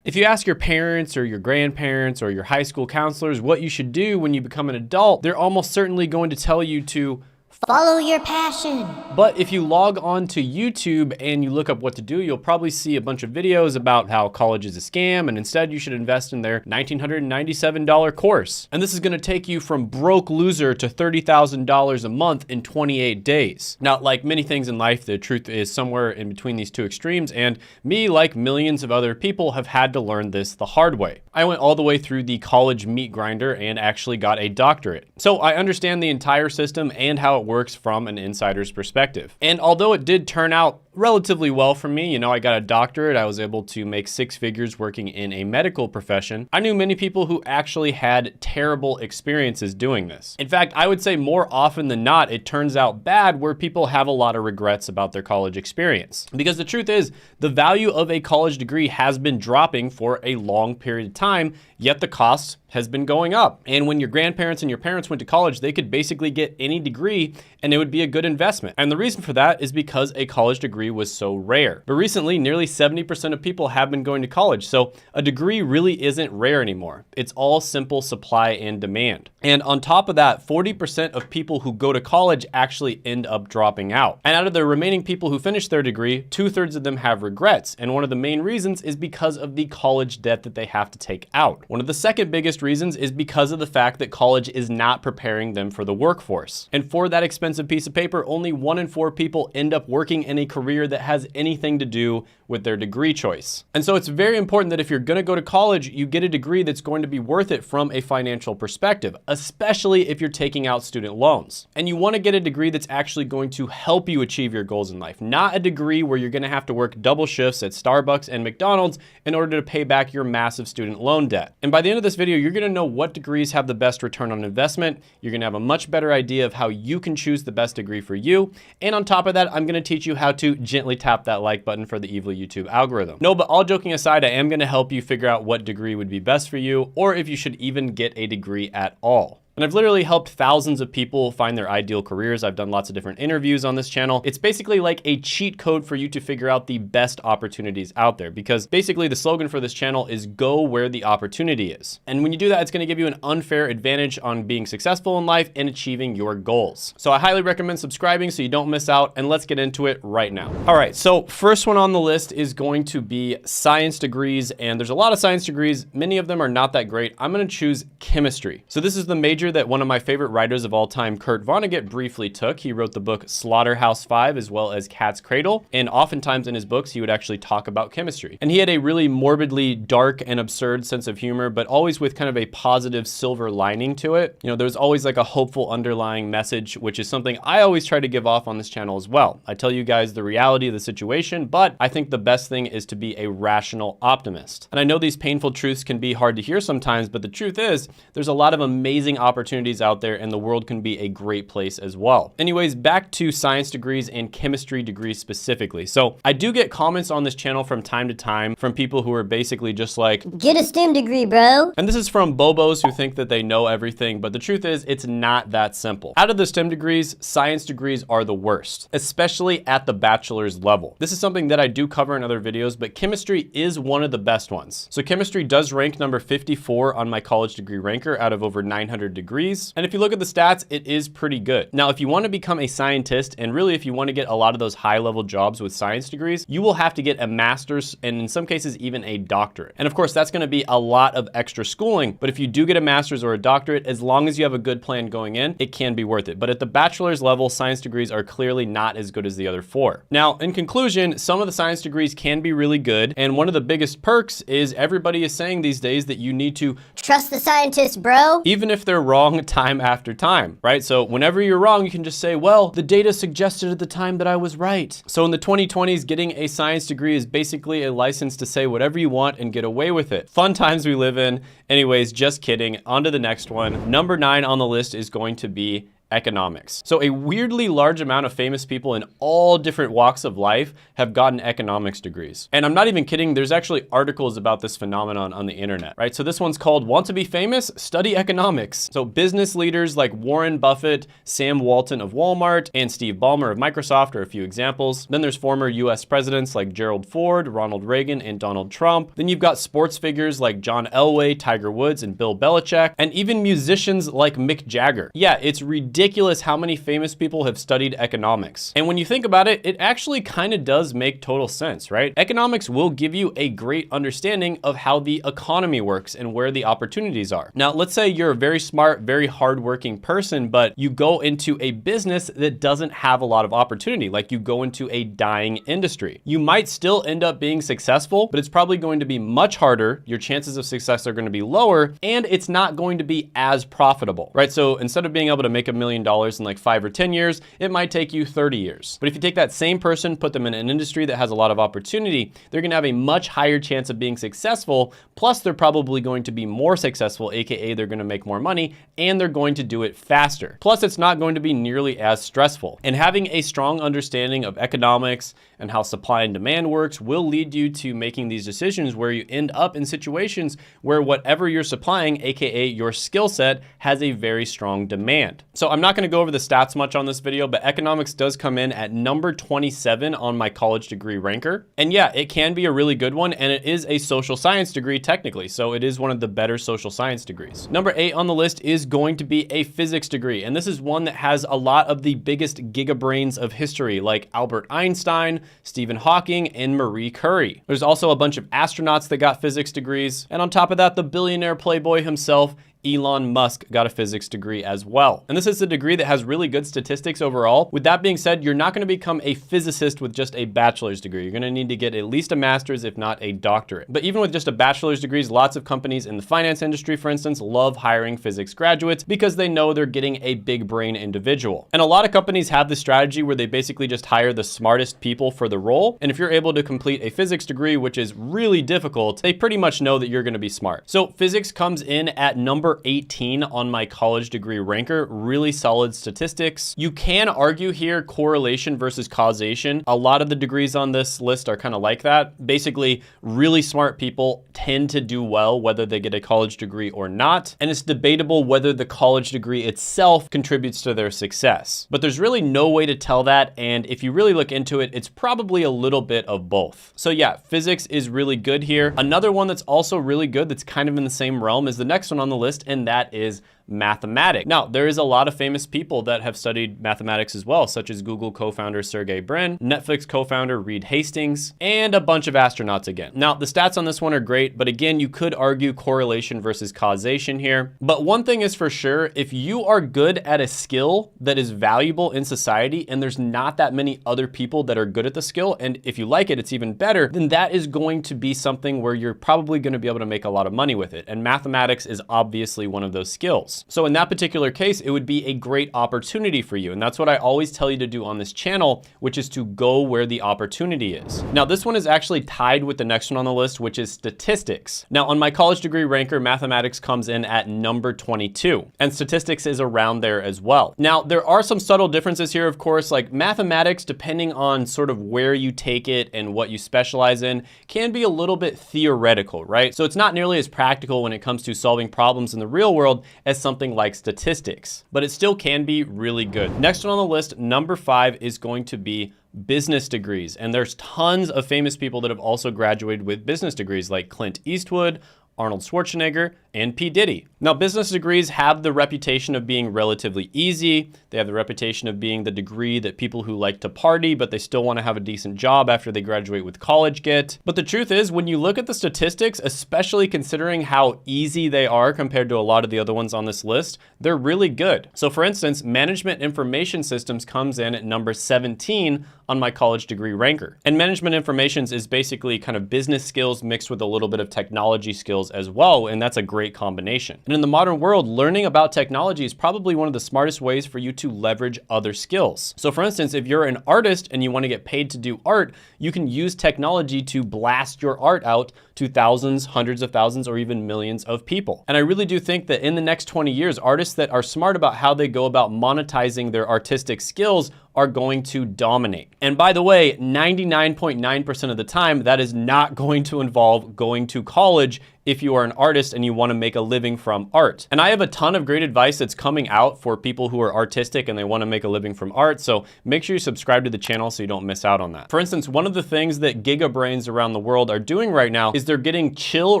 If you ask your parents or your grandparents or your high school counselors what you should do when you become an adult, they're almost certainly going to tell you to follow your passion. But if you log on to YouTube and you look up what to do, you'll probably see a bunch of videos about how college is a scam and instead you should invest in their $1,997 course. And this is gonna take you from broke loser to $30,000 a month in 28 days. Now, like many things in life, the truth is somewhere in between these two extremes, and me, like millions of other people, have had to learn this the hard way. I went all the way through the college meat grinder and actually got a doctorate. So I understand the entire system and how it works from an insider's perspective. And although it did turn out relatively well for me, you know, I got a doctorate, I was able to make 6 figures working in a medical profession, I knew many people who actually had terrible experiences doing this. In fact, I would say more often than not, it turns out bad where people have a lot of regrets about their college experience. Because the truth is, the value of a college degree has been dropping for a long period of time, yet the cost has been going up. And when your grandparents and your parents went to college, they could basically get any degree and it would be a good investment. And the reason for that is because a college degree was so rare. But recently, nearly 70% of people have been going to college. So a degree really isn't rare anymore. It's all simple supply and demand. And on top of that, 40% of people who go to college actually end up dropping out. And out of the remaining people who finish their degree, 2/3 of them have regrets. And one of the main reasons is because of the college debt that they have to take out. One of the second biggest reasons is because of the fact that college is not preparing them for the workforce. And for that expensive piece of paper, only 1 in 4 people end up working in a career that has anything to do with their degree choice. And so it's very important that if you're gonna go to college, you get a degree that's going to be worth it from a financial perspective, especially if you're taking out student loans. And you wanna get a degree that's actually going to help you achieve your goals in life, not a degree where you're gonna have to work double shifts at Starbucks and McDonald's in order to pay back your massive student loan debt. And by the end of this video, you're gonna know what degrees have the best return on investment. You're gonna have a much better idea of how you can choose the best degree for you. And on top of that, I'm gonna teach you how to gently tap that like button for the evil YouTube algorithm. No, but all joking aside, I am gonna help you figure out what degree would be best for you, or if you should even get a degree at all. And I've literally helped thousands of people find their ideal careers. I've done lots of different interviews on this channel. It's basically like a cheat code for you to figure out the best opportunities out there, because basically the slogan for this channel is go where the opportunity is. And when you do that, it's gonna give you an unfair advantage on being successful in life and achieving your goals. So I highly recommend subscribing so you don't miss out, and let's get into it right now. All right, so first one on the list is going to be science degrees, and there's a lot of science degrees. Many of them are not that great. I'm gonna choose chemistry. So this is the major that one of my favorite writers of all time, Kurt Vonnegut, briefly took. He wrote the book Slaughterhouse-Five as well as Cat's Cradle, and oftentimes in his books he would actually talk about chemistry. And he had a really morbidly dark and absurd sense of humor, but always with kind of a positive silver lining to it. You know, there's always like a hopeful underlying message, which is something I always try to give off on this channel as well. I tell you guys the reality of the situation, but I think the best thing is to be a rational optimist. And I know these painful truths can be hard to hear sometimes, but the truth is there's a lot of amazing opportunities out there, and the world can be a great place as well. Anyways, back to science degrees and chemistry degrees specifically. So I do get comments on this channel from time to time from people who are basically just like, get a STEM degree, bro. And this is from bobos who think that they know everything, but the truth is it's not that simple. Out of the STEM degrees, science degrees are the worst, especially at the bachelor's level. This is something that I do cover in other videos, but chemistry is one of the best ones. So chemistry does rank number 54 on my college degree ranker out of over 900 degrees. And if you look at the stats, it is pretty good. Now, if you want to become a scientist, and really if you want to get a lot of those high level jobs with science degrees, you will have to get a master's and in some cases even a doctorate. And of course, that's going to be a lot of extra schooling. But if you do get a master's or a doctorate, as long as you have a good plan going in, it can be worth it. But at the bachelor's level, science degrees are clearly not as good as the other 4. Now, in conclusion, some of the science degrees can be really good. And one of the biggest perks is everybody is saying these days that you need to trust the scientists, bro. Even if they're wrong time after time, right? So whenever you're wrong, you can just say, well, the data suggested at the time that I was right. So in the 2020s, getting a science degree is basically a license to say whatever you want and get away with it. Fun times we live in. Anyways, just kidding. On to the next one. Number 9 on the list is going to be economics. So a weirdly large amount of famous people in all different walks of life have gotten economics degrees. And I'm not even kidding, there's actually articles about this phenomenon on the internet, right? So this one's called Want to Be Famous? Study Economics. So business leaders like Warren Buffett, Sam Walton of Walmart, and Steve Ballmer of Microsoft are a few examples. Then there's former US presidents like Gerald Ford, Ronald Reagan, and Donald Trump. Then you've got sports figures like John Elway, Tiger Woods, and Bill Belichick, and even musicians like Mick Jagger. Yeah, it's ridiculous how many famous people have studied economics. And when you think about it, it actually kind of does make total sense, right? Economics will give you a great understanding of how the economy works and where the opportunities are. Now, let's say you're a very smart, very hardworking person, but you go into a business that doesn't have a lot of opportunity, like you go into a dying industry. You might still end up being successful, but it's probably going to be much harder. Your chances of success are going to be lower, and it's not going to be as profitable, right? So instead of being able to make $1 million in like 5 or 10 years, it might take you 30 years. But if you take that same person, put them in an industry that has a lot of opportunity, they're going to have a much higher chance of being successful. Plus, they're probably going to be more successful, aka they're going to make more money, and they're going to do it faster. Plus, it's not going to be nearly as stressful. And having a strong understanding of economics and how supply and demand works will lead you to making these decisions where you end up in situations where whatever you're supplying, aka your skill set, has a very strong demand. So I'm not going to go over the stats much on this video, but economics does come in at number 27 on my college degree ranker. And yeah, it can be a really good one, and it is a social science degree technically, so it is one of the better social science degrees. Number 8 on the list is going to be a physics degree, and this is one that has a lot of the biggest gigabrains of history, like Albert Einstein, Stephen Hawking, and Marie Curie. There's also a bunch of astronauts that got physics degrees, and on top of that, the billionaire playboy himself, Elon Musk, got a physics degree as well. And this is a degree that has really good statistics overall. With that being said, you're not going to become a physicist with just a bachelor's degree. You're going to need to get at least a master's, if not a doctorate. But even with just a bachelor's degree, lots of companies in the finance industry, for instance, love hiring physics graduates because they know they're getting a big brain individual. And a lot of companies have this strategy where they basically just hire the smartest people for the role. And if you're able to complete a physics degree, which is really difficult, they pretty much know that you're going to be smart. So physics comes in at number 18 on my college degree ranker. Really solid statistics. You can argue here correlation versus causation. A lot of the degrees on this list are kind of like that. Basically, really smart people tend to do well whether they get a college degree or not. And it's debatable whether the college degree itself contributes to their success. But there's really no way to tell that. And if you really look into it, it's probably a little bit of both. So yeah, physics is really good here. Another one that's also really good that's kind of in the same realm is the next one on the list, and that is mathematics. Now, there is a lot of famous people that have studied mathematics as well, such as Google co-founder Sergey Brin, Netflix co-founder Reed Hastings, and a bunch of astronauts again. Now, the stats on this one are great, but again, you could argue correlation versus causation here. But one thing is for sure, if you are good at a skill that is valuable in society and there's not that many other people that are good at the skill, and if you like it, it's even better, then that is going to be something where you're probably going to be able to make a lot of money with it. And mathematics is obviously one of those skills. So in that particular case, it would be a great opportunity for you. And that's what I always tell you to do on this channel, which is to go where the opportunity is. Now, this one is actually tied with the next one on the list, which is statistics. Now, on my college degree ranker, mathematics comes in at number 22, and statistics is around there as well. Now, there are some subtle differences here, of course, like mathematics, depending on sort of where you take it and what you specialize in, can be a little bit theoretical, right? So it's not nearly as practical when it comes to solving problems in the real world as something like statistics, but it still can be really good. Next one on the list, number 5, is going to be business degrees. And there's tons of famous people that have also graduated with business degrees like Clint Eastwood, Arnold Schwarzenegger, and P. Diddy. Now, business degrees have the reputation of being relatively easy. They have the reputation of being the degree that people who like to party, but they still want to have a decent job after they graduate with college get. But the truth is, when you look at the statistics, especially considering how easy they are compared to a lot of the other ones on this list, they're really good. So for instance, management information systems comes in at number 17 on my college degree ranker. And management informations is basically kind of business skills mixed with a little bit of technology skills as well. And that's a great great combination. And in the modern world, learning about technology is probably one of the smartest ways for you to leverage other skills. So for instance, if you're an artist and you want to get paid to do art, you can use technology to blast your art out to thousands, hundreds of thousands, or even millions of people. And I really do think that in the next 20 years, artists that are smart about how they go about monetizing their artistic skills are going to dominate. And by the way, 99.9% of the time, that is not going to involve going to college if you are an artist and you want to make a living from art. And I have a ton of great advice that's coming out for people who are artistic and they want to make a living from art. So make sure you subscribe to the channel so you don't miss out on that. For instance, one of the things that gigabrains around the world are doing right now is they're getting chill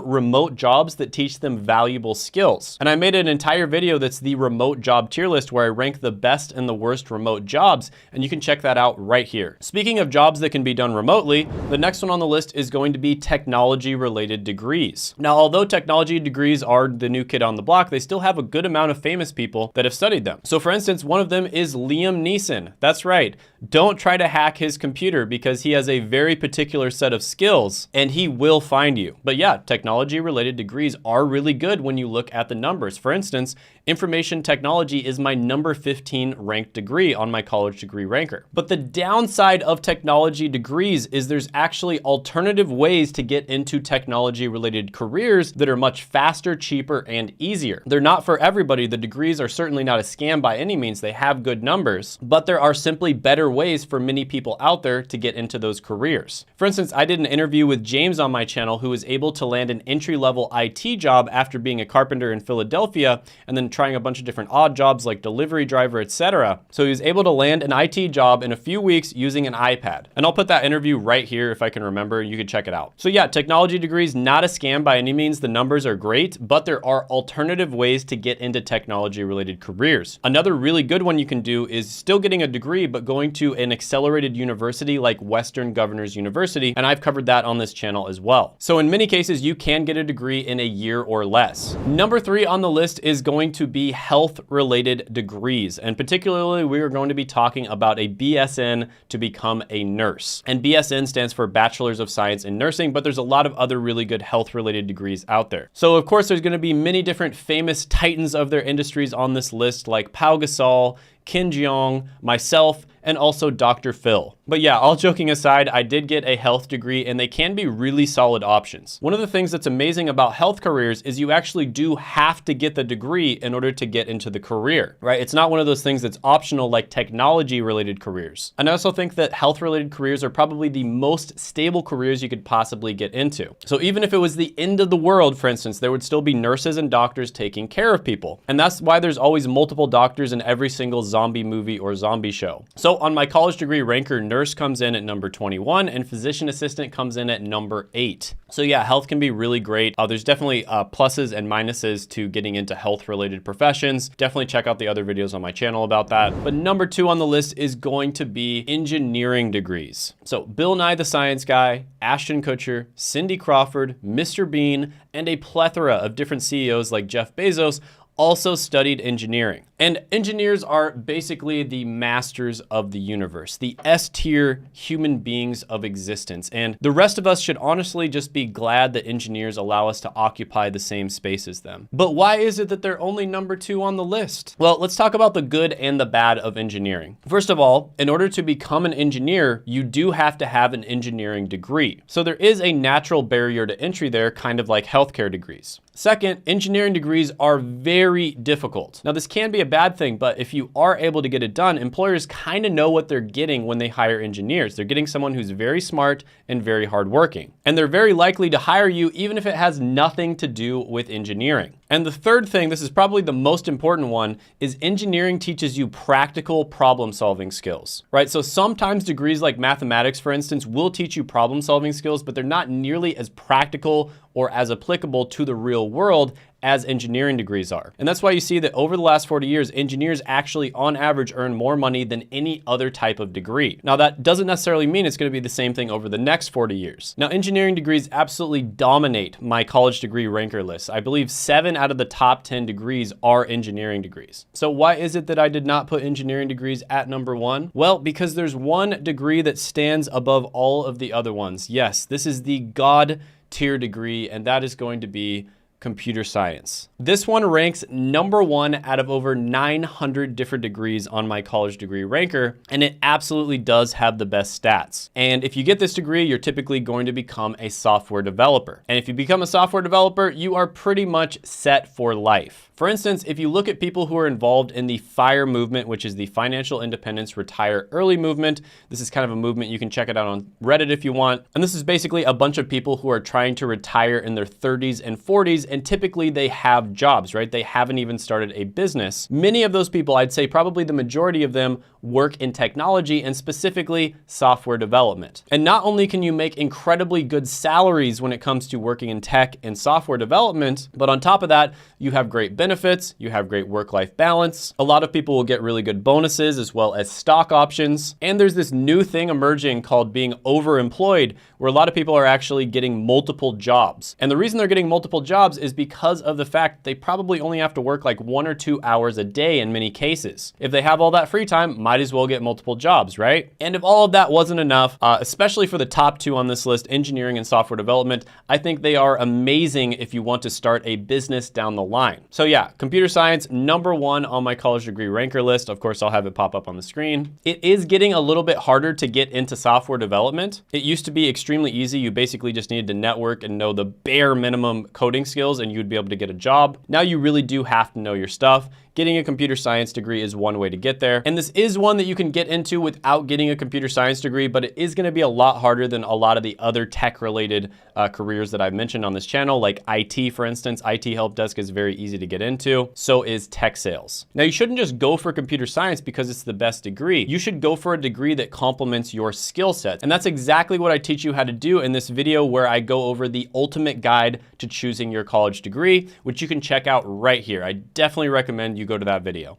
remote jobs that teach them valuable skills. And I made an entire video that's the remote job tier list where I rank the best and the worst remote jobs. And you can check that out right here. Speaking of jobs that can be done remotely, the next one on the list is going to be technology related degrees. Now, although technology degrees are the new kid on the block, they still have a good amount of famous people that have studied them. So for instance, one of them is Liam Neeson. That's right. Don't try to hack his computer because he has a very particular set of skills and he will find you. But yeah, technology related degrees are really good when you look at the numbers. For instance, information technology is my number 15 ranked degree on my college degree ranker. But the downside of technology degrees is there's actually alternative ways to get into technology related careers that are much faster, cheaper, and easier. They're not for everybody. The degrees are certainly not a scam by any means. They have good numbers, but there are simply better ways for many people out there to get into those careers. For instance, I did an interview with James on my channel who was able to land an entry-level IT job after being a carpenter in Philadelphia and then trying a bunch of different odd jobs like delivery driver, etc. So he was able to land an IT job in a few weeks using an iPad. And I'll put that interview right here if I can remember. You can check it out. So yeah, technology degrees, not a scam by any means. The numbers are great, but there are alternative ways to get into technology related careers. Another really good one you can do is still getting a degree, but going to an accelerated university like Western Governors University. And I've covered that on this channel as well. So in many cases, you can get a degree in a year or less. Number 3 on the list is going to be health related degrees. And particularly, we are going to be talking about a BSN to become a nurse. And BSN stands for Bachelor's of Science in Nursing, but there's a lot of other really good health related degrees out there. So of course, there's going to be many different famous titans of their industries on this list like Pau Gasol, Ken Jeong, myself, and also Dr. Phil. But yeah, all joking aside, I did get a health degree and they can be really solid options. One of the things that's amazing about health careers is you actually do have to get the degree in order to get into the career, right? It's not one of those things that's optional like technology related careers. And I also think that health related careers are probably the most stable careers you could possibly get into. So even if it was the end of the world, for instance, there would still be nurses and doctors taking care of people. And that's why there's always multiple doctors in every single zombie movie or zombie show. So on my college degree ranker, nurse comes in at number 21 and physician assistant comes in at number 8. So yeah, health can be really great. There's definitely pluses and minuses to getting into health related professions. Definitely check out the other videos on my channel about that. But number 2 on the list is going to be engineering degrees. So Bill Nye the Science Guy, Ashton Kutcher, Cindy Crawford, Mr. Bean, and a plethora of different CEOs like Jeff Bezos also studied engineering. And engineers are basically the masters of the universe, the S-tier human beings of existence. And the rest of us should honestly just be glad that engineers allow us to occupy the same space as them. But why is it that they're only number 2 on the list? Well, let's talk about the good and the bad of engineering. First of all, in order to become an engineer, you do have to have an engineering degree. So there is a natural barrier to entry there, kind of like healthcare degrees. Second, engineering degrees are very difficult. Now, this can be a bad thing, but if you are able to get it done, employers kind of know what they're getting when they hire engineers. They're getting someone who's very smart and very hardworking. And they're very likely to hire you even if it has nothing to do with engineering. And the third thing, this is probably the most important one, is engineering teaches you practical problem solving skills, right? So sometimes degrees like mathematics, for instance, will teach you problem solving skills, but they're not nearly as practical or as applicable to the real world as engineering degrees are. And that's why you see that over the last 40 years, engineers actually on average earn more money than any other type of degree. Now that doesn't necessarily mean it's going to be the same thing over the next 40 years. Now engineering degrees absolutely dominate my college degree ranker list. I believe 7 out of the top 10 degrees are engineering degrees. So why is it that I did not put engineering degrees at number 1? Well, because there's one degree that stands above all of the other ones. Yes, this is the God tier degree, and that is going to be computer science. This one ranks #1 out of over 900 different degrees on my college degree ranker, and it absolutely does have the best stats. And if you get this degree, you're typically going to become a software developer. And if you become a software developer, you are pretty much set for life. For instance, if you look at people who are involved in the FIRE movement, which is the Financial Independence Retire Early movement, this is kind of a movement, you can check it out on Reddit if you want. And this is basically a bunch of people who are trying to retire in their 30s and 40s, and typically they have jobs, right? They haven't even started a business. Many of those people, I'd say probably the majority of them, work in technology and specifically software development. And not only can you make incredibly good salaries when it comes to working in tech and software development, but on top of that, you have great benefits, you have great work-life balance. A lot of people will get really good bonuses as well as stock options. And there's this new thing emerging called being overemployed, where a lot of people are actually getting multiple jobs. And the reason they're getting multiple jobs is because of the fact they probably only have to work like 1 or 2 hours a day in many cases. If they have all that free time, might as well get multiple jobs, right? And if all of that wasn't enough, especially for the top 2 on this list, engineering and software development, I think they are amazing if you want to start a business down the line. So yeah, computer science, #1 on my college degree ranker list. Of course, I'll have it pop up on the screen. It is getting a little bit harder to get into software development. It used to be extremely easy. You basically just needed to network and know the bare minimum coding skills and you'd be able to get a job. Now you really do have to know your stuff. Getting a computer science degree is one way to get there. And this is one that you can get into without getting a computer science degree, but it is gonna be a lot harder than a lot of the other tech-related careers that I've mentioned on this channel, like IT, for instance. IT help desk is very easy to get into. So is tech sales. Now, you shouldn't just go for computer science because it's the best degree. You should go for a degree that complements your skill set. And that's exactly what I teach you how to do in this video, where I go over the ultimate guide to choosing your college degree, which you can check out right here. I definitely recommend you go to that video.